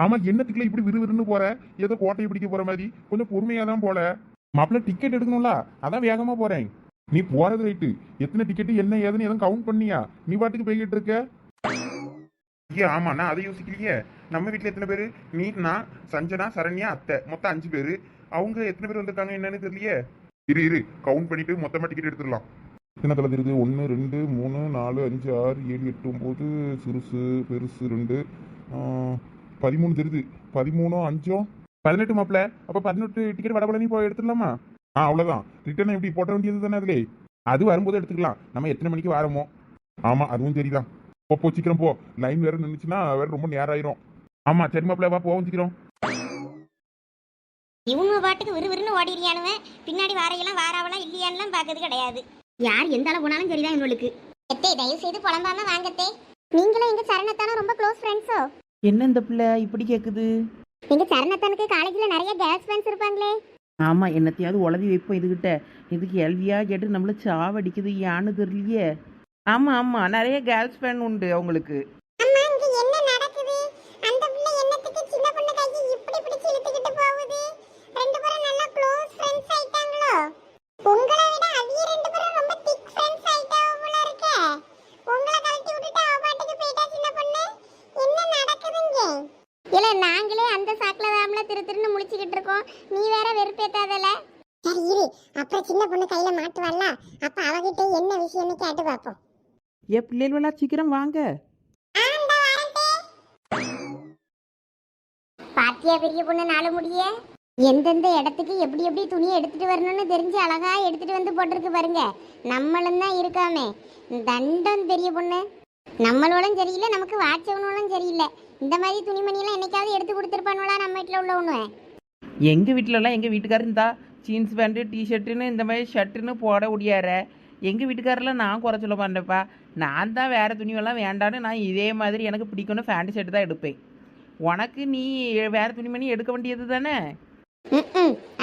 ஆமா, என்னத்துக்குள்ள இப்படி விறுவிறுன்னு போற? ஏதோ கோட்டையை பிடிக்க போற மாதிரி கொஞ்சம் பொறுமையா தான் போல. மாப்பிள்ள டிக்கெட் எடுக்கணும்ல, அதான் வேகமா போறேன். நீ போறது ரைட்டு. எத்தனை டிக்கெட் என்ன ஏதுன்னு எதுவும் கவுண்ட் பண்ணியா? நீ பாட்டுக்கு போய்கிட்டு இருக்க. ஐயா ஆமா, நான் அதை யோசிக்கலையே. நம்ம வீட்டுல எத்தனை பேரு? நீ, நான், சஞ்சனா, சரண்யா, அத்தை, மொத்தம் 5 பேரு. அவங்க எத்தனை பேர் வந்திருக்காங்க என்னன்னு தெரியலையே. இரு இரு, கவுண்ட் பண்ணிட்டு மொத்தமா டிக்கெட் எடுத்துடலாம். எத்தனை தலை தெரியுது? 1 2 3 4 5 6 7 8 9, சிறுசு பெருசு 2, 13 தெரியுது. 13 5 18 மாப்பிள்ள. அப்ப 18 டிக்கெட் வடபழனி போய் எடுத்துடலாமா? அவ்வளவுதான். ரிட்டர்ன் எப்படி போட்ட வேண்டியது தானே அதுல. அது வரும்போது எடுத்துக்கலாம். நம்ம எத்தனை மணிக்கு வரமோ. ஆமா, அதுவும் சரிதான். போ சீக்கிரம் போ. லைன் வேற நின்றுச்சுன்னா வேற ரொம்ப நேரம் ஆயிரும். ஆமா சரி மாப்பிள்ள, வா போவோம் சீக்கிரம். இவங்க பாட்டுக்கு விறுவிறுன்னு ஓடிடுறியானுவன். பின்னாடி வாரையெல்லாம் வாராவெல்லாம் இல்லையான்லாம் பார்க்கறது கிடையாது. யார் எந்த அளவு போனாலும் சரிதான் இவங்களுக்கு. எத்தே தயவு செய்து புலம்பாம வாங்கத்தே. நீங்களும் எங்க சரணத்தான ரொம்ப க்ளோஸ் ஃப்ரெண்ட்ஸோ? என்ன இந்த பிள்ளை இப்படி கேட்குது? எங்க சரணத்தானுக்கு காலேஜ்ல நிறைய கேர்ள்ஸ் ஃப்ரெண்ட்ஸ் இருப்பாங்களே. ஆமாம், என்னத்தையாவது உளவி வைப்போம் இதுகிட்ட. இது கேள்வியாக கேட்டு நம்மள சாவடிக்குது, ஏன்னு தெரியலையே. ஆமாம் ஆமாம், நிறைய கேர்ள்ஸ் ஃப்ரெண்ட் உண்டு அவங்களுக்கு. அம்மா இங்க என்ன நடக்குது? அந்த பிள்ளை என்னத்துக்கு சின்ன பொண்ணு கையை இப்படி பிடிச்சு இழுத்துக்கிட்டு போகுது? ரெண்டு பேரும் நல்லா க்ளோஸ் ஃப்ரெண்ட்ஸ் ஆயிட்டாங்களோ? உங்களை விட அவிய ரெண்டு பேரும் ரொம்ப திக் ஃப்ரெண்ட்ஸ் ஆயிட்டாங்க போல இருக்கே. உங்களை கழட்டி விட்டுட்டு அவ பாட்டுக்கு போயிட்டா சின்ன பொண்ணு. என்ன நடக்குதுங்க? இல்ல நாங்களே அந்த சாக்குல தாமல திருன்னு முழிச்சிட்டு இருக்கோம். நீ வேற வெறுப்பேத்தாதல. சரி இரு, அப்புறம் சின்ன பொண்ணு கையில மாட்டுவாள்ல, அப்ப அவகிட்ட என்ன விஷயம்னு கேட்டு பாப்போம். ஏ பிள்ளைகளா சீக்கிரம் வாங்க. பாத்தியா பெரிய பொண்ணு நாலு முடிய எந்தெந்த இடத்துக்கு எப்படி எப்படி துணியை எடுத்துட்டு வரணும்னு தெரிஞ்சு அழகா எடுத்துட்டு வந்து போட்டிருக்கு பாருங்க. நம்மளும் தான் இருக்காமே தண்டம் பெரிய பொண்ணு. நம்மளோடும் சரியில்லை, நமக்கு வாட்சவனும் சரியில்லை. இந்த மாதிரி துணிமணியெல்லாம் என்னைக்காவது எடுத்து கொடுத்துருப்பானுவலா நம்ம வீட்டில் உள்ள ஒன்று? எங்கள் வீட்டிலலாம் எங்கள் வீட்டுக்காரர் இருந்தா ஜீன்ஸ் பேண்ட்டு டிஷர்ட்டுன்னு இந்த மாதிரி ஷர்ட்டுன்னு போட முடியாற. எங்கள் வீட்டுக்காரெல்லாம் நான் குறை சொல்ல மாட்டேன்ப்பா. நான் தான் வேறு துணியெல்லாம் வேண்டான்னு நான் இதே மாதிரி எனக்கு பிடிக்கும்னு ஃபேண்ட் ஷர்ட்டு தான் எடுப்பேன். உனக்கு நீ வேறு துணிமணி எடுக்க வேண்டியது தானே?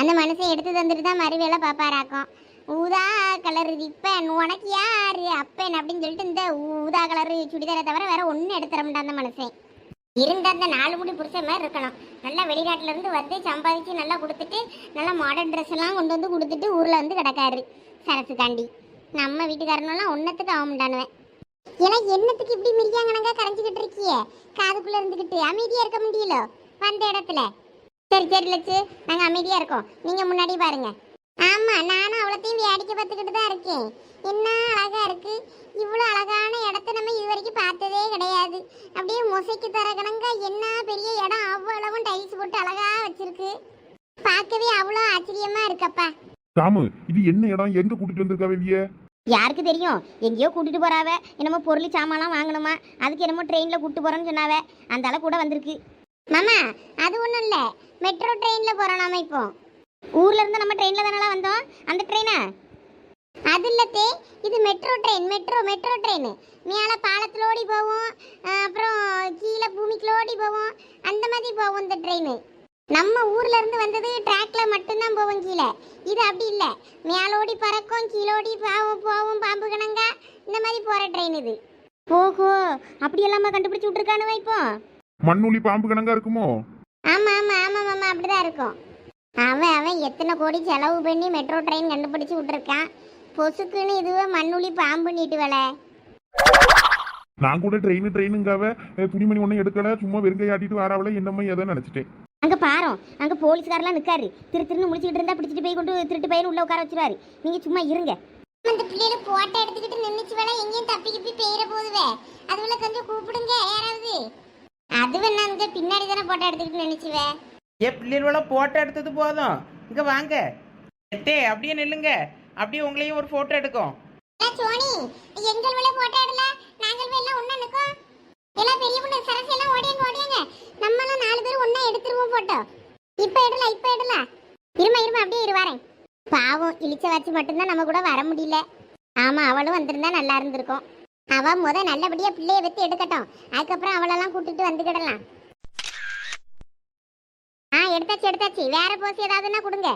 அந்த மனுஷன் எடுத்து தந்துட்டு தான் மறுவேளை பாப்பாராக்கும். ஊதா கலர் ரிப்பன் உனக்கு யாரு அப்பன் அப்படின்னு சொல்லிட்டு இந்த ஊதா கலர் சுடிதாரை தவிர வேற ஒன்றும் எடுத்துட மாட்டான் அந்த மனுஷன். இருந்த அந்த 4 முடி பிடிச்ச மாதிரி இருக்கணும். நல்லா வெளிநாட்டுல இருந்து வந்து சம்பாதிச்சு நல்லா கொடுத்துட்டு நல்லா மாடர்ன் ட்ரெஸ் எல்லாம் கொண்டு வந்து கொடுத்துட்டு ஊர்ல வந்து கிடக்காரு சரசு தாண்டி. நம்ம வீட்டுக்காரனெல்லாம் ஒன்னத்துக்கு ஆக மாட்டானுவேன். ஏன்னா என்னத்துக்கு இப்படி மிரியாங்கனங்க கரைஞ்சிக்கிட்டு இருக்கியே? காதுக்குள்ள இருந்துக்கிட்டு அமைதியா இருக்க முடியல வந்த இடத்துல. சரி சரி லட்சு, நாங்க அமைதியா இருக்கோம், நீங்க முன்னாடி பாருங்க. ஆமா, நானும் அவ்வளோத்தையும் வேடிக்கை பார்த்துக்கிட்டு தான் இருக்கேன். என்ன அழகா இருக்கு. இவ்வளோ அழகான இடத்த நம்ம இது வரைக்கும் பார்த்ததே கிடையாது. அப்படியே மொசைக்கு தர கணங்க என்ன பெரிய இடம், அவ்வளவும் டைல்ஸ் போட்டு அழகா வச்சிருக்கு. பார்க்கவே அவ்வளோ ஆச்சரியமா இருக்கப்பா. ராமு, இது என்ன இடம்? எங்க கூட்டிட்டு வந்திருக்கா வெளியே? யாருக்கு தெரியும்? எங்கேயோ கூட்டிட்டு போறாவ. என்னமோ பொருள் சாமான்லாம் வாங்கணுமா, அதுக்கு என்னமோ ட்ரெயினில் கூப்பிட்டு போறோன்னு சொன்னாவ. அந்த அளவு கூட வந்திருக்கு. மாமா அது ஒன்றும் இல்லை, மெட்ரோ ட்ரெயினில் போகிறோம் நாம. இப்போ ஊர்ல இருந்து நம்ம ட்ரெயினில் தானே வந்தோம். அந்த ட்ரெயினா அது இல்லத்தே, இது மெட்ரோ ட்ரெயின். மெட்ரோ ட்ரெயின் மேலே பாலத்திலோடி போவோம், அப்புறம் கீழே பூமிக்குலோடி போவோம். அந்த மாதிரி போவோம் இந்த ட்ரெயின். நம்ம ஊர்ல இருந்து வந்தது ட்ராக்ல மட்டும்தான் போவோம் கீழே. இது அப்படி இல்லை, மேலோடி பறக்கும், கீழோடி போவோம் பாம்பு கணங்கா. இந்த மாதிரி போற ட்ரெயின் இது. ஓஹோ, அப்படி எல்லாமே கண்டுபிடிச்சு விட்டுருக்கானுவா இப்போ. மண்ணுளி பாம்பு கணங்கா இருக்குமோ? ஆமா ஆமா ஆமா மாமா, அப்படிதான் இருக்கும். அவன் எத்தனை கோடி செலவு பண்ணி மெட்ரோ ட்ரெயின் கண்டுபிடிச்சு விட்டுருக்கான். பொசுக்குன்னு இதுவே மண்ணுளி பாம்பு நீட்டு வேலை. நான் கூட ட்ரெயினுங்காவ துணிமணி ஒன்றும் எடுக்கல, சும்மா வெறுங்கை ஆட்டிட்டு வராவல என்னம்மா எதை நினைச்சிட்டேன். அங்க பாரு, அங்க போலீஸ்காரெல்லாம் நிக்காரு. திருன்னு முடிச்சுக்கிட்டு இருந்தா பிடிச்சிட்டு போய் கொண்டு திருட்டு பையன் உள்ள உட்கார வச்சிருவாரு. நீங்க சும்மா இருங்க. அந்த பிள்ளைல போட்டோ எடுத்துக்கிட்டு நின்னுச்சு வேலை எங்கேயும் தப்பி கிப்பி பெயர போதுவே. அதுல கொஞ்சம் கூப்பிடுங்க யாராவது. அது வேணா இந்த பின்னாடி தானே போட்டோ எடுத்துக்கிட்டு நினைச்சுவே. ஏ பிள்ளைகளோட போட்டோ எடுத்தது போதும், இங்கே வாங்க. எத்தே அப்படியே நில்லுங்க, அப்படியே உங்களையும் ஒரு ஃபோட்டோ எடுக்கும். சோனி, எங்கள் வேலை போட்டோ எடுல, நாங்கள் வேலை ஒண்ணா நிக்கோம். எல்லாம் பெரிய பொண்ணு சரசு எல்லாம் ஓடியாங்க. நம்மளாம் 4 பேர் ஒண்ணா எடுத்துருவோம் போட்டோ. இப்ப எடுல. இருமா அப்படியே இருவாரேன். பாவம் இழிச்ச வச்சு மட்டும்தான் நம்ம கூட வர முடியல. ஆமா, அவளும் வந்திருந்தா நல்லா இருந்திருக்கும். அவ நல்லபடியா பிள்ளைய வச்சு எடுக்கட்டும், அதுக்கப்புறம் அவளெல்லாம் கூட்டிட்டு வந்துக்கிடலாம். எடுத்தாச்சு. வேற போஸ் ஏதாவதுன்னா கொடுங்க.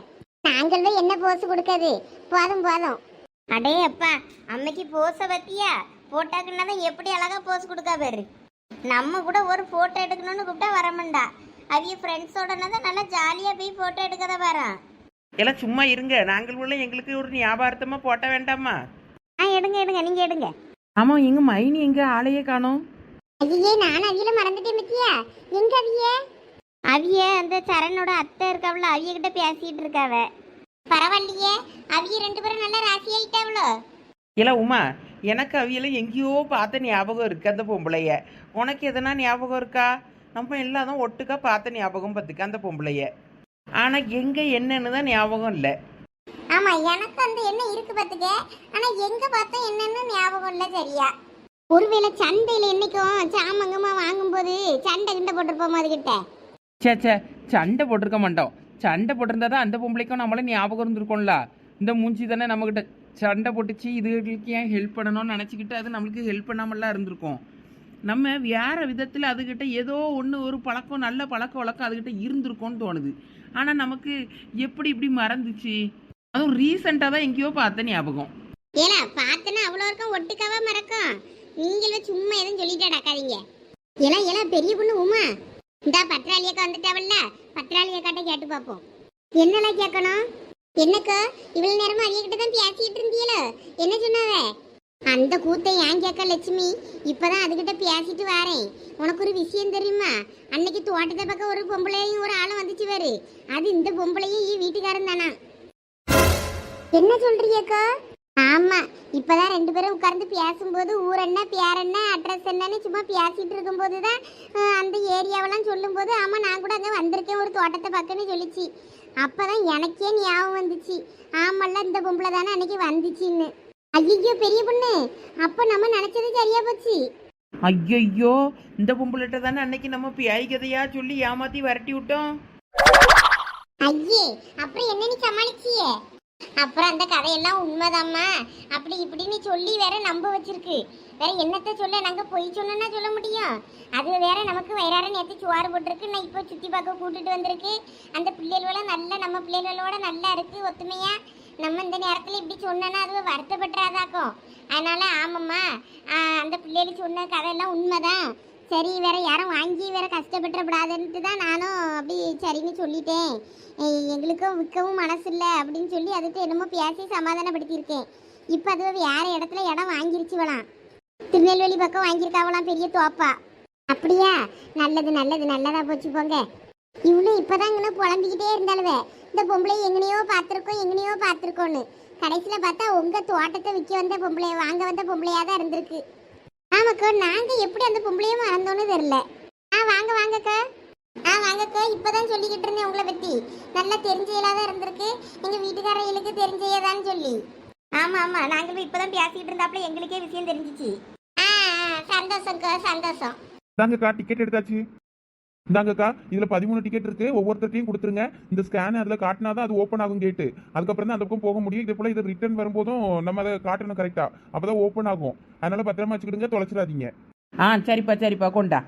நாங்கள் என்ன போஸ் கொடுக்காது, போதும். அடே அப்பா, அன்னைக்கு போஸ பத்தியா? போட்டாக்குன்னா எப்படி அழகா போஸ் கொடுக்கா பாரு. நம்ம கூட ஒரு போட்டோ எடுக்கணும்னு கூப்பிட்டா வரமாண்டா. அவிய ஃப்ரெண்ட்ஸோட தான் நல்லா ஜாலியா போய் போட்டோ எடுக்கத வரோம். எல்லாம் சும்மா இருங்க, நாங்கள் உள்ள எங்களுக்கு ஒரு ஞாபகார்த்தமாக போட்ட வேண்டாமா? எடுங்க எடுங்க, நீங்க எடுங்க. ஆமாம், எங்க மைனி எங்க ஆளையே காணோம். ஐயே, நான் அவியில மறந்துட்டேன் பத்தியா. எங்க அவிய அந்த சரணோட அத்தை இருக்காவளோ, அவிய கிட்ட பேசிட்டு இருக்காவ. பரவாயில்லையே, அவிய 2 பேரும் நல்லா ராசி ஆயிட்டாவளோ. இல்லை உமா, எனக்கு அவியெல்லாம் எங்கேயோ பார்த்த ஞாபகம் இருக்கு அந்த பொம்பளைய. உனக்கு எதனா ஞாபகம் இருக்கா? நம்ம எல்லாரும் ஒட்டுக்கா பார்த்த ஞாபகம் பார்த்துக்க அந்த பொம்பளைய. ஆனால் எங்கே என்னன்னு தான் ஞாபகம் இல்லை. ஆமா, எனக்கு அந்த எண்ணம் இருக்கு பாத்துக்க. ஆனா எங்க பார்த்தா என்னன்னு ஞாபகம் இல்ல சரியா. ஒருவேளை சண்டையில என்னைக்கும் சாமங்கமா வாங்கும்போது சண்டை கிண்ட போட்டிருப்போம் அதுகிட்ட. சே, சண்டை போட்டிருக்க மாட்டோம். சண்டை போட்டிருந்தா தான் அந்த பொம்பளைக்கும் நம்மள ஞாபகம் இருந்திருக்கோம்ல. இந்த மூஞ்சி தானே நம்மக்கிட்ட சண்டை போட்டுச்சு, இதுகளுக்கு ஏன் ஹெல்ப் பண்ணணும்னு நினச்சிக்கிட்டு அது நம்மளுக்கு ஹெல்ப் பண்ணாமலாம் இருந்திருக்கோம். நம்ம வேறு விதத்தில் அதுக்கிட்ட ஏதோ ஒன்று ஒரு பழக்கம், நல்ல பழக்க வழக்கம் அதுக்கிட்ட இருந்திருக்கோன்னு தோணுது. ஆனால் நமக்கு எப்படி இப்படி மறந்துச்சு? அதுவும் ரீசெண்டாக தான் எங்கேயோ பார்த்த ஞாபகம். ஏலா பார்த்தனா அவ்வளோ இருக்கும் ஒட்டுக்காவா மறக்கும். நீங்களும் சும்மா எதுவும் சொல்லிட்டே அடக்காதீங்க. ஏலா பெரிய பொண்ணு உமா, இந்த பத்திராளியக்கா வந்துட்டாவல்ல, பத்திராளியக்காட்ட கேட்டு பார்ப்போம். என்னெல்லாம் கேட்கணும்? என்னக்கா இவ்வளவு நேரமா அவியகிட்ட தான் பேசிட்டு இருந்தீங்களோ, என்ன சொன்னாவ? அந்த கூத்தை ஏன் கேட்க லட்சுமி, இப்பதான் அதுகிட்ட பேசிட்டு வரேன். உனக்கு ஒரு விஷயம் தெரியுமா? அன்னைக்கு தோட்டத்தை பக்கம் ஒரு பொம்பளையும் ஒரு ஆளும் வந்துச்சு பாரு, அது இந்த பொம்பளையும் வீட்டுக்காரன் தானா. என்ன சொல்றீங்கக்கா? ஆமா, இப்பதான் 2 பேரும் உட்கார்ந்து பேசும்போது ஊர் என்ன பேர் என்ன அட்ரஸ் என்னன்னு சும்மா பேசிட்டு இருக்கும்போது தான் அந்த ஏரியாவெல்லாம் சொல்லும்போது, ஆமா நான் கூட அங்கே வந்திருக்கேன் ஒரு தோட்டத்தை பக்கம்னு சொல்லிச்சு. அப்பதான் எனக்கே ஞாபகம் வந்துச்சு, ஆமல்ல இந்த பொம்பளை தானே அன்னைக்கு வந்துச்சுன்னு. ஐயோ பெரிய பொண்ணு, அப்ப நம்ம நினைச்சது சரியா போச்சு. ஐயோ, இந்த பொம்பளைட்ட தானே அன்னைக்கு நம்ம பியாய் கதையா சொல்லி ஏமாத்தி விரட்டி விட்டோம். ஐயே, அப்புறம் என்ன நீ சமாளிச்சியே? அப்புறம் அந்த கதையெல்லாம் உண்மைதாம்மா, அப்படி இப்படின்னு சொல்லி வேற நம்ப வச்சிருக்கு. வேற என்னத்த சொல்ல, நாங்க பொய் சொன்னா சொல்ல முடியும்? அது வேற நமக்கு வயிறார நேற்று சுவாறு போட்டிருக்கு. நான் இப்போ சுத்தி பார்க்க கூட்டிட்டு வந்திருக்கு. அந்த பிள்ளைகளோட நல்ல நம்ம பிள்ளைகளோட நல்லா இருக்கு ஒத்துமையா. நம்ம இந்த நேரத்துல இப்படி சொன்னா அது வருத்தப்பட்டுறாதாக்கும். அதனால ஆமாம்மா, அந்த பிள்ளைகளுக்கு சொன்ன கதையெல்லாம் உண்மைதான். சரி, வேற யாரும் வாங்கி வேற கஷ்டப்பட்டுறப்படாதுன்ட்டு தான் நானும் அப்படி சரின்னு சொல்லிட்டேன். எங்களுக்கும் விற்கவும் மனசு இல்லை அப்படின்னு சொல்லி அதுக்கு என்னமோ பேசி சமாதானப்படுத்தியிருக்கேன். இப்போ அது வேற இடத்துல இடம் வாங்கிருச்சுவலாம், திருநெல்வேலி பக்கம் வாங்கியிருக்காவலாம், பெரிய தோப்பா. அப்படியா? நல்லது நல்லது, நல்லதா போச்சு போங்க. இவ்வளோ இப்போதான் இங்கே புலம்பிக்கிட்டே இருந்தாலுவே இந்த பொம்பளை எங்கனையோ பார்த்துருக்கோன்னு கடைசியில் பார்த்தா உங்கள் தோட்டத்தை விற்க வந்த பொம்பளை, வாங்க வந்த பொம்பளையாக தான் இருந்திருக்கு. ஆமாக்கா, நாங்கள் எப்படி அந்த பொம்பளையும் மறந்தோன்னு தெரில. வாங்க வாங்கக்கா. வாங்கக்கா, இப்போதான் சொல்லிக்கிட்டு இருந்தேன் உங்களை பற்றி. நல்லா தெரிஞ்சையிலாக தான் இருந்திருக்கு, எங்கள் வீட்டுக்காரர்களுக்கு தெரிஞ்சையதான்னு சொல்லி. ஆமாம், நாங்களும் இப்போதான் பேசிக்கிட்டு இருந்தாப்புல எங்களுக்கே விஷயம் தெரிஞ்சிச்சு. சந்தோஷம்க்கா, சந்தோஷம். இந்தாங்கக்கா டிக்கெட் எடுத்தாச்சு. இந்தாங்கக்கா, இதுல 13 டிக்கெட் இருக்கு, ஒவ்வொருத்தையும் கொடுத்துருங்க. இந்த ஸ்கேன் அதுல காட்டினாதான் அது ஓப்பன் ஆகும் கேட்டு. அதுக்கப்புறம் தான் அந்த பக்கம் போக முடியும். இதே போல இது ரிட்டர்ன் வரும்போதும் நம்ம அதை காட்டணும் கரெக்டா, அப்பதான் ஓப்பன் ஆகும். அதனால பத்திரமா வச்சுக்கிடுங்க, தொலைச்சிடாதீங்க. சரிப்பா கொண்டா.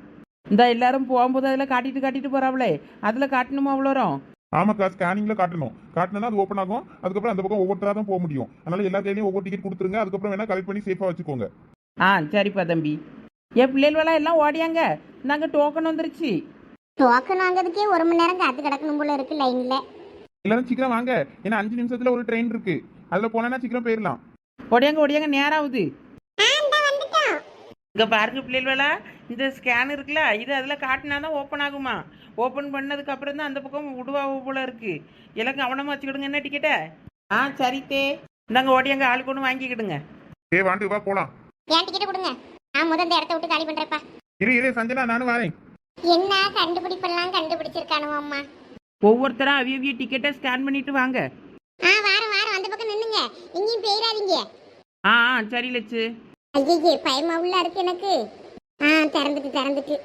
இந்த எல்லாரும் போகும்போது அதில் காட்டிட்டு போறாங்களே, அதில் காட்டணுமா அவ்வளோரும்? ஆமாக்கா, ஸ்கேனிங்ல காட்டணும். காட்டினா அது ஓப்பன் ஆகும். அதுக்கப்புறம் அந்த பக்கம் ஒவ்வொருத்தரா தான் போக முடியும். அதனால எல்லா கையிலையும் ஒவ்வொரு டிக்கெட் கொடுத்துருங்க. அதுக்கப்புறம் வேணா கலெக்ட் பண்ணி சேஃபா வச்சுக்கோங்க. சரிப்பா தம்பி. என் பிள்ளைகளெல்லாம் எல்லாம் ஓடியாங்க, நாங்கள் டோக்கன் வந்துருச்சு. டோக்கன் வாங்குறதுக்கே 1 மணி நேரம் காத்து கிடக்கணும் போல இருக்கு லைன்ல. எல்லாரும் சீக்கிரம் வாங்க, ஏன்னா 5 நிமிஷத்துல ஒரு ட்ரெயின் இருக்கு, அதுல போனா சீக்கிரம் போயிடலாம். ஓடியாங்க நேரம் ஆகுது. இங்கே பாருங்க பிள்ளைகளா, இந்த ஸ்கேன் இருக்குல்ல, இது அதில் காட்டினா தான் ஓப்பன் ஆகுமா. ஓப்பன் பண்ணதுக்கு அப்புறம் தான் அந்த பக்கம் விடுவா போல இருக்கு. எல்லாம் கவனமாக வச்சுக்கிடுங்க. என்ன டிக்கெட்டை? சரித்தே, இந்தாங்க ஓடியாங்க, ஆளுக்கு ஒன்று வாங்கிக்கிடுங்க. வாண்டு வா போலாம். ஏன் டிக்கெட் கொடுங்க, நான் முதல் இந்த இடத்த விட்டு காலி பண்றேப்பா. இரு சஞ்சனா, நானும் வரேன். என்ன கண்டுபிடிப்பெல்லாம் கண்டுபிடிச்சிருக்கானு அம்மா. ஒவ்வொருத்தரா அவிய டிக்கெட்டை ஸ்கேன் பண்ணிட்டு வாங்க. வாரம் அந்த பக்கம் நின்னுங்க, எங்கேயும் போயிடாதீங்க. சரி லட்சு. ஐயே, பயமா உள்ள இருக்கு எனக்கு. திறந்துட்டு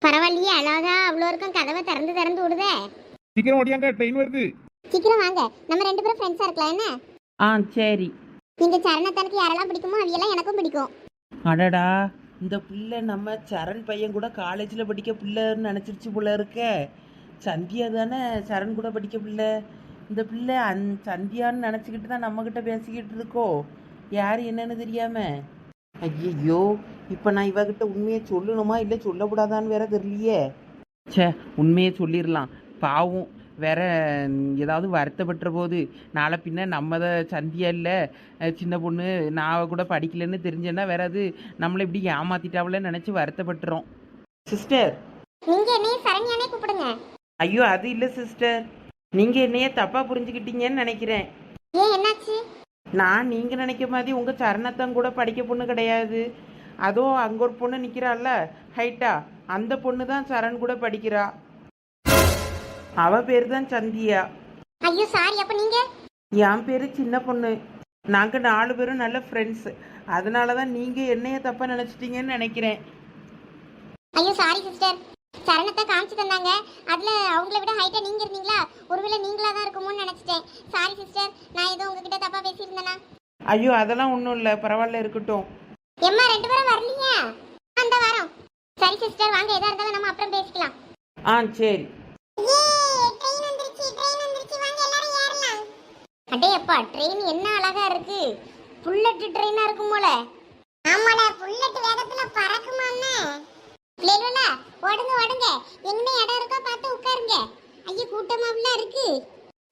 பரவாயில்லையே, அழகா அவ்வளோ இருக்கும், கதவை திறந்து விடுதே. சீக்கிரம் ஓடியாங்க, ட்ரெயின் வருது. சீக்கிரம் வாங்க, நம்ம 2 பேரும் ஃப்ரெண்ட்ஸா இருக்கலாம் என்ன? சரி. நீங்க சரணத்தனுக்கு யாரெல்லாம் பிடிக்குமோ அவையெல்லாம் எனக்கும் பிடிக்கும். அடடா, இந்த பிள்ளை நம்ம சரண் பையன் கூட காலேஜில் படிக்க பிள்ளைன்னு நினச்சிருச்சு போல இருக்க. சந்தியா தானே சரண் கூட படிக்க பிள்ளை. இந்த பிள்ளை சந்தியான்னு நினச்சிக்கிட்டு தான் நம்மக்கிட்ட பேசிக்கிட்டு இருக்கோ, யார் என்னன்னு தெரியாம. ஐயோ, இப்போ நான் இவகிட்ட உண்மையை சொல்லணுமா இல்லை சொல்லக்கூடாதான்னு வேற தெரியலையே. ச்சே, உண்மையை சொல்லிடலாம். பாவம் வேற ஏதாவது வருத்தப்பட்டுற போது நாளை பின்ன நம்ம தான் சந்தியா இல்லை சின்ன பொண்ணு நான் கூட படிக்கலைன்னு தெரிஞ்சேன்னா வேற அது நம்மளை இப்படி ஏமாத்திட்டாவில்ல நினச்சி வருத்தப்பட்டுறோம். சிஸ்டர், நீங்க என்னைய சரண்யானே கூப்பிடுங்க. ஐயோ அது இல்லை சிஸ்டர், நீங்கள் என்னையே தப்பாக புரிஞ்சுக்கிட்டீங்கன்னு நினைக்கிறேன். ஏன் என்னாச்சு? நான் நீங்கள் நினைக்க மாதிரி உங்கள் சரணத்தான் கூட படிக்க பொண்ணு கிடையாது. அதோ அங்கே ஒரு பொண்ணு நிற்கிறாள்ல ஹைட்டா, அந்த பொண்ணு தான் சரண் கூட படிக்கிறா. அவ பேர் தான் சந்தியா. ஐயோ சாரி, அப்ப நீங்க? என் பேர் சின்ன பொண்ணு. நாங்கள் 4 பேரும் நல்ல ஃப்ரெண்ட்ஸ். அதனால தான் நீங்கள் என்னைய தப்பாக நினச்சிட்டீங்கன்னு நினைக்கிறேன். ஐயோ சாரி சிஸ்டர், சரணத்தை காமிச்சு தந்தாங்க, அதுல அவங்கள விட ஹைட்டா நீங்க இருந்தீங்களா, ஒருவேளை நீங்களா தான் இருக்குமோன்னு நினைச்சிட்டேன். சாரி சிஸ்டர், நான் ஏதோ உங்ககிட்ட தப்பா பேசியிருந்தேனா? ஐயோ அதெல்லாம் ஒன்றும் இல்லை, பரவாயில்ல இருக்கட்டும். எம்மா 2 பேரும் வரலையா? அந்த வாரம். சரி சிஸ்டர், வாங்க, எதா இருந்தாலும் நம்ம அப்புறம் பேசிக்கலாம். ஆ சரி. அடே அப்பா, ட்ரெயின் என்ன அழகா இருக்கு. புல்லட் ட்ரெயினா இருக்கும் போல. ஆமாடா, புல்லட் வேகத்துல பறக்குமாமே. பிளேலுல ஓடுங்க ஓடுங்க, எங்க இடம் இருக்கோ பார்த்து உட்காருங்க. ஐயோ கூட்டமாவெல்லாம் இருக்கு.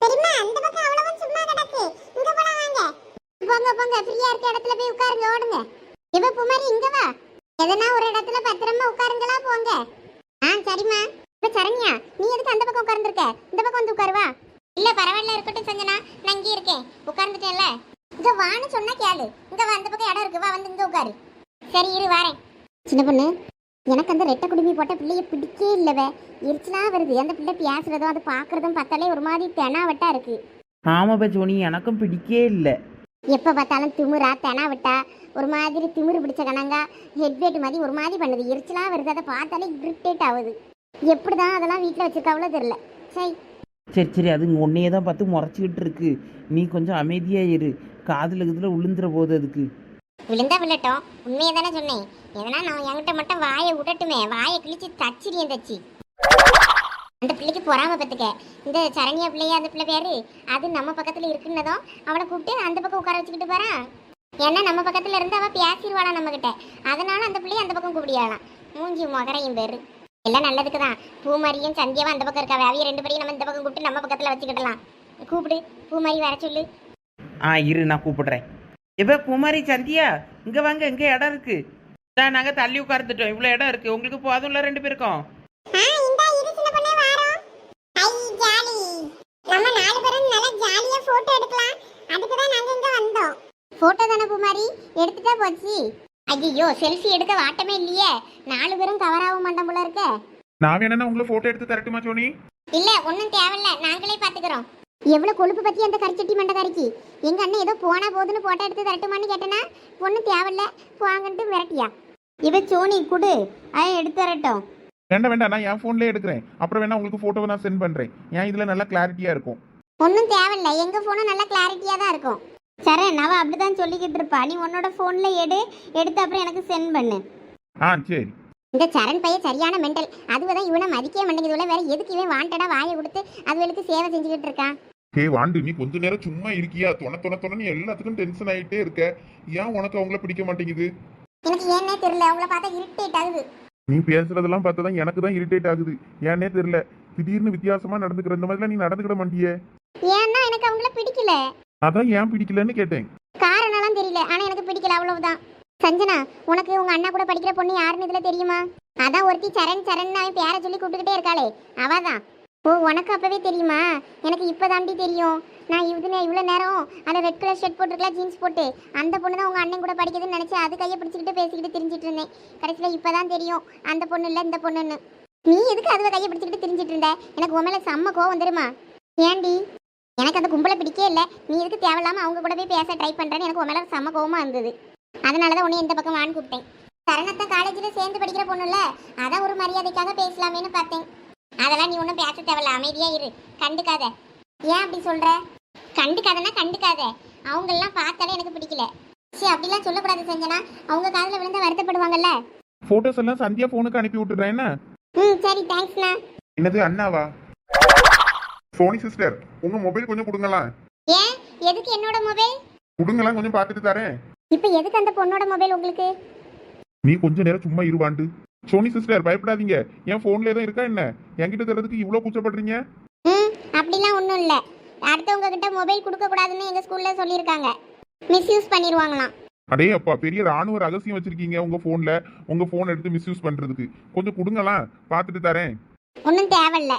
தெரியுமா, அந்த பக்கம் அவ்வளவு சும்மா கிடக்கு, இங்க போலாம் வாங்க. போங்க போங்க, ஃப்ரீயா இருக்க இடத்துல போய் உட்காருங்க, ஓடுங்க. இவ குமாரி இங்க வா, எதனா ஒரு இடத்துல பத்திரமா உட்காருங்களா, போங்க. ஆ சரிம்மா. இப்ப சரண்யா, நீ எதுக்கு அந்த பக்கம் உட்கார்ந்துருக்க? இந்த பக்கம் வந்து உட்காருவா. இல்ல பரவாயில்ல, இருக்கட்டும் சஞ்சனா, நான் இங்கே இருக்கேன், உட்கார்ந்துட்டேன்ல. இங்க வான்னு சொன்னா கேளு, இங்க வா, அந்த பக்கம் இடம் இருக்கு, வா வந்து இங்க உட்காரு. சரி இரு வாரேன். சின்ன பொண்ணு, எனக்கு அந்த ரெட்டை குடுமி போட்ட பிள்ளைய பிடிக்கே இல்லவே, எரிச்சலா வருது. அந்த பிள்ளை பேசுறதும் அது பாக்குறதும் பார்த்தாலே ஒரு மாதிரி தெனாவட்டா இருக்கு. ஆமாப்பா ஜோனி, எனக்கும் பிடிக்கே இல்லை. எப்ப பார்த்தாலும் திமுறா தெனாவட்டா, ஒரு மாதிரி திமிரு பிடிச்ச கணங்கா ஹெட்வேட் மாதிரி ஒரு மாதிரி பண்ணுது, எரிச்சலா வருது. அதை பார்த்தாலே இரிட்டேட் ஆகுது. எப்படிதான் அதெல்லாம் வீட்டில் வச்சிருக்காவளோ தெரியல. சரி சரி சரி, அது உன்னையே தான் பார்த்து முறைச்சிக்கிட்டு இருக்கு. நீ கொஞ்சம் அமைதியாக இரு, காதில் இதில் விழுந்துற போது அதுக்கு. விழுந்தா விழட்டும், உண்மையை தானே சொன்னேன். எதனா நான் என்கிட்ட மட்டும் வாயை விடட்டுமே, வாயை கிழிச்சு தச்சிரியன் தச்சு. அந்த பிள்ளைக்கு பொறாம பத்துக்க. இந்த சரண்யா பிள்ளையா அந்த பிள்ளை பேரு, அது நம்ம பக்கத்துல இருக்குன்னதும் அவளை கூப்பிட்டு அந்த பக்கம் உட்கார வச்சுக்கிட்டு போறான். ஏன்னா நம்ம பக்கத்துல இருந்து அவ பேசிடுவாளாம் நம்ம கிட்ட, அதனால அந்த பிள்ளைய அந்த பக்கம் கூப்பிடியாளாம். மூஞ்சி மொகரையும் பேரு எல்லாம் நல்லதுக்கு தான். பூமாரியும் சந்தியாவும் அந்த பக்கம் இருக்காவே, அவைய 2 பேரையும் நம்ம இந்த பக்கம் கூப்பிட்டு நம்ம பக்கத்துல வச்சுக்கிடலாம். கூப்பிடு, பூமாரி வர சொல்லு. ஆ இரு, நான் கூப்பிடுறேன். எப்போ பூமாரி சந்தியா, இங்கே வாங்க, இங்கே இடம் இருக்கு. நாங்கள் தள்ளி உட்கார்ந்துட்டோம், இவ்வளோ இடம் இருக்கு, உங்களுக்கு போதும்ல 2 பேருக்கும்? போட்டோ தானே பூமாரி, எடுத்துட்டா போச்சு. ஐயோ செல்ஃபி எடுக்க வாட்டமே இல்லையே, 4 பேரும் கவர் ஆக மாட்டோம் போல இருக்க. நான் வேணா உங்களை போட்டோ எடுத்து தரட்டுமா சோனி? இல்ல ஒன்னும் தேவையில்ல, நாங்களே பாத்துக்கிறோம். எவ்வளவு கொழுப்பு பத்தி அந்த கரிச்சட்டி மண்டக்காரிக்கு. எங்க அண்ணன் ஏதோ போனா போதுன்னு போட்டோ எடுத்து தரட்டுமான்னு கேட்டனா, ஒன்னும் தேவையில்ல போவாங்கன்ட்டு விரட்டியா. இவ சோனி குடு, அதை எடுத்து தரட்டும். வேண்டாம் வேண்டாம், நான் என் ஃபோன்லேயே எடுக்கிறேன். அப்புறம் வேணா உங்களுக்கு ஃபோட்டோவை நான் சென்ட் பண்ணுறேன். ஏன் இதில் நல்லா கிளாரிட்டியாக இருக்கும். ஒன்றும் தேவையில்ல, எங்க ஃபோனும் நல்லா கிளாரிட்டியா தான் இருக்கும். சரண், அவ அப்படிதான் சொல்லிக்கிட்டு இருப்பா. நீ உன்னோட ஃபோன்ல எடுத்து அப்புறம் எனக்கு சென்ட் பண்ணு. ஆ சரி. இந்த சரண் பையன் சரியான மெண்டல். அதுதான் இவனை மதிக்கவே மாட்டேங்குது. வேற எதுக்கு இவன் வாண்டடா வாயை கொடுத்து அதுகளுக்கு சேவை செஞ்சுக்கிட்டு இருக்கான். ஹே வாண்டு, நீ கொஞ்ச நேரம் சும்மா இருக்கியா? தொண நீ எல்லாத்துக்கும் டென்ஷன் ஆகிட்டே இருக்க. ஏன் உனக்கு அவங்கள பிடிக்க மாட்டேங்குது? எனக்கு ஏன்னே தெரியல, அவங்கள பார்த்தா இரிட்டேட் ஆகுது. நீ பேசுறதெல்லாம் பார்த்தா தான் எனக்கு தான் இரிட்டேட் ஆகுது. ஏன்னே தெரியல, திடீர்னு வித்தியாசமா நடந்துக்கிற இந்த மாதிரிலாம் நீ நடந்துக்கிட மாட்டியே. ஏன்னா எனக்கு அவங்கள பிடிக்கல. அதான் ஏன் பிடிக்கலன்னு கேட்டேன். காரணம்லாம் தெரியல, ஆனா எனக்கு பிடிக்கல, அவ்வளவுதான். சஞ்சனா, உனக்கு உங்க அண்ணா கூட படிக்கிற பொண்ணு யாருன்னு இதுல தெரியுமா? அதான் ஒருத்தி சரண் சரண் அவன் பேரை சொல்லி கூப்பிட்டுக்கிட்டே இருக்காளே, அவதான். ஓ, உனக்கு அப்பவே தெரியுமா? எனக்கு இப்பதாண்டி தெரியும். நான் இவ்வளோ நேரம் அதில் ரெட் கலர் ஷர்ட் போட்டுருக்கலாம், ஜீன்ஸ் போட்டு, அந்த பொண்ணு தான் உங்கள் அண்ணன் கூட படிக்குதுன்னு நினச்சி அது கையை பிடிச்சிக்கிட்டு பேசிக்கிட்டு திரிஞ்சிட்டு இருந்தேன். கடைசியில் இப்போ தான் தெரியும் அந்த பொண்ணு இல்லை இந்த பொண்ணுன்னு. நீ எதுக்கு அதுவை கையை பிடிச்சிக்கிட்டு திரிஞ்சிட்டு இருந்த? எனக்கு உன் மேலே செம்ம கோவம் தெரியுமா? ஏண்டி? எனக்கு அந்த கும்பலை பிடிக்கே இல்லை. நீ எதுக்கு தேவையில்லாமல் அவங்க கூட போய் பேச ட்ரை பண்ணுறேன்னு எனக்கு உன் மேலே செம்ம கோவமாக இருந்தது. அதனால தான் உன்னை இந்த பக்கம் வான்னு கூப்பிட்டேன். சரணத்தை காலேஜில் சேர்ந்து படிக்கிற பொண்ணு இல்லை, அதான் ஒரு மரியாதைக்காக பேசலாமேன்னு பார்த்தேன். அதெல்லாம் நீ ஒன்றும் பேச தேவையில்ல, அமைதியா இரு, கண்டுக்காத. ஏன் அப்படி சொல்ற? கண்டுக்காதனா கண்டுக்காத. அவங்களெல்லாம் பார்த்தாலே எனக்கு பிடிக்கல. சரி, அப்படிலாம் சொல்லக்கூடாது சஞ்சனா, அவங்க காதில் விழுந்தா வருத்தப்படுவாங்கல்ல. போட்டோஸ் எல்லாம் சந்தியா போனுக்கு அனுப்பி விட்டுறேன். என்ன? சரி, தேங்க்ஸ்ண்ணா. என்னது அண்ணாவா? சோனி சிஸ்டர், உங்க மொபைல் கொஞ்சம் கொடுங்களா? ஏன், எதுக்கு என்னோட மொபைல்? கொடுங்களா, கொஞ்சம் பார்த்துட்டு தரேன். இப்போ எதுக்கு அந்த பொண்ணோட மொபைல் உங்களுக்கு? நீ கொஞ்ச நேரம் சும்மா இருவாண்டு. சோனி சிஸ்டர் பயப்படாதீங்க, என் ஃபோன்ல தான் இருக்கா என்ன? என்கிட்ட தரதுக்கு இவ்வளோ கூச்சப்படுறீங்க? ம் அப்படிலாம் ஒன்றும் இல்லை. அடுத்தவங்க கிட்ட மொபைல் கொடுக்கக்கூடாதுன்னு எங்கள் ஸ்கூலில் சொல்லியிருக்காங்க. மிஸ்யூஸ் பண்ணிடுவாங்களாம். அடே அப்பா, பெரிய ராணுவ ரகசியம் வச்சிருக்கீங்க உங்க ஃபோன்ல. உங்க ஃபோன் எடுத்து மிஸ்யூஸ் பண்றதுக்கு கொஞ்சம் கொடுங்கலாம், பார்த்துட்டு தரேன். ஒன்றும் தேவையில்ல.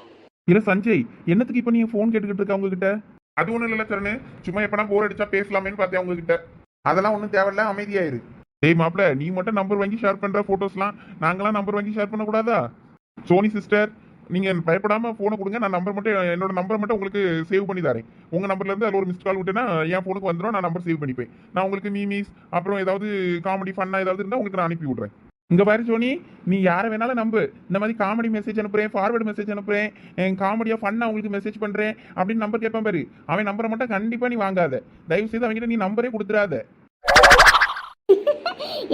இல்ல சஞ்சய், என்னத்துக்கு இப்ப நீங்க ஃபோன் கேட்டுக்கிட்டு இருக்க உங்ககிட்ட? அது ஒண்ணும் இல்ல சரணு, சும்மா எப்பனா போர் அடிச்சா பேசலாமேன்னு பார்த்தேன் உங்ககிட்ட. அதெல்லாம் ஒன்றும் தேவையில்ல, அமைதியாயிரு. டேய் மாப்ள, நீ மட்டும் நம்பர் வாங்கி ஷேர் பண்ற போட்டோஸ்லாம் நாங்களாம் நம்பர் வாங்கி ஷேர் பண்ணக்கூடாதா? சோனி சிஸ்டர், நீங்க பயப்படாம போனை கொடுங்க, நான் நம்பர் மட்டும் என்னோட நம்பரை மட்டும் உங்களுக்கு சேவ் பண்ணி தரேன். உங்க நம்பர்ல இருந்து அதில் ஒரு மிஸ்ட் கால் விட்டேன்னா என் போனுக்கு வந்துடும், நான் நம்பர் சேவ் பண்ணிப்பேன். நான் உங்களுக்கு மீமிஸ் அப்புறம் ஏதாவது காமெடி ஃபன்னா ஏதாவது இருந்தால் உங்களுக்கு நான் அனுப்பி விட்றேன். இங்க பாரு சோனி, நீ யாரை வேணாலும் நம்பு. இந்த மாதிரி காமெடி மெசேஜ் அனுப்புறேன், ஃபார்வர்டு மெசேஜ் அனுப்புறேன், காமெடியா ஃபன்னா உங்களுக்கு மெசேஜ் பண்றேன் அப்படின்னு நம்பர் கேட்பேன் பாரு. அவன் நம்பரை மட்டும் கண்டிப்பா நீ வாங்காத. தயவு செய்து அவங்ககிட்ட நீ நம்பரே கொடுத்துடாத.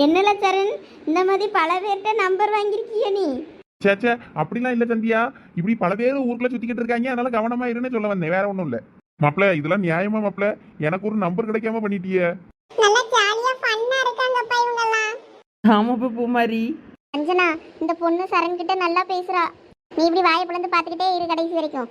என்னல சரண், இந்த மாதிரி பல பேர்கிட்ட நம்பர் வாங்கியிருக்கிய நீ? சேச்சே, அப்படிலாம் இல்ல சந்தியா. இப்படி பல பேர் ஊருக்குள்ள சுத்திக்கிட்டு இருக்காங்க, அதனால கவனமா இருன்னு சொல்ல வந்தேன், வேற ஒன்றும் இல்ல. மாப்ள, இதெல்லாம் நியாயமா மாப்ள? எனக்கு ஒரு நம்பர் கிடைக்காம பண்ணிட்டியே. நல்லா ஜாலியா ஃபன்னா இருக்காங்கப்பா இவங்கெல்லாம். ஆமாப்பா பூமாரி. அஞ்சனா, இந்த பொண்ணு சரண் கிட்ட நல்லா பேசுறா. நீ இப்படி வாயை பிளந்து பார்த்துக்கிட்டே இரு கடைசி வரைக்கும்.